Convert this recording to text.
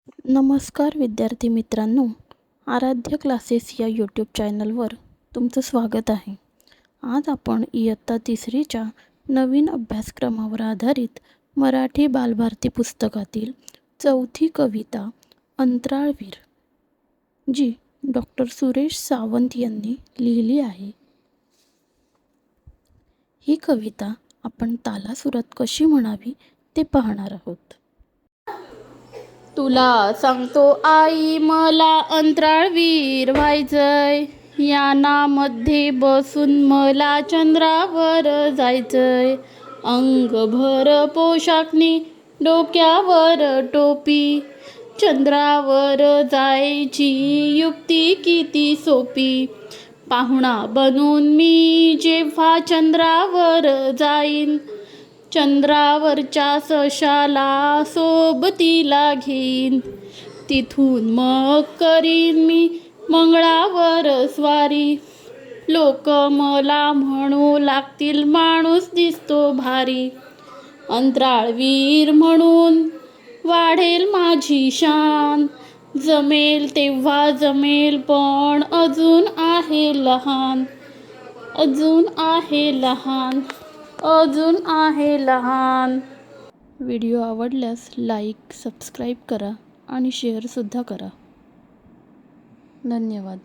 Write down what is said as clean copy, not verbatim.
नमस्कार विद्यार्थी मित्रांनो, आराध्य क्लासेस या यूट्यूब चॅनलवर तुमचं स्वागत आहे. आज आपण इयत्ता तिसरीच्या नवीन अभ्यासक्रमावर आधारित मराठी बालभारती पुस्तकातील चौथी कविता अंतराळवीर जी डॉक्टर सुरेश सावंत यांनी लिहिली आहे. ही कविता आपण तालासुरात कशी म्हणावी ते पाहणार आहोत. तुला सांगतो आई, मला अंतराळवीर व्हायचंय. यानामध्ये बसून मला चंद्रावर जायचंय. अंगभर पोशाखनी, डोक्यावर टोपी. चंद्रावर जायची युक्ती किती सोपी. पाहुणा बनून मी जेव्हा चंद्रावर जाईन, चंद्रावरच्या सशाला सोबतीला घेईन. तिथून मग करीन मी मंगळावर स्वारी. लोक मला म्हणू लागतील, माणूस दिसतो भारी. अंतराळवीर म्हणून वाढेल माझी शान. जमेल तेव्हा जमेल, पण अजून आहे लहान. अजून आहे लहान. अजून आहे लहान. व्हिडिओ आवडल्यास लाईक, सबस्क्राईब करा आणि शेअरसुद्धा करा. धन्यवाद.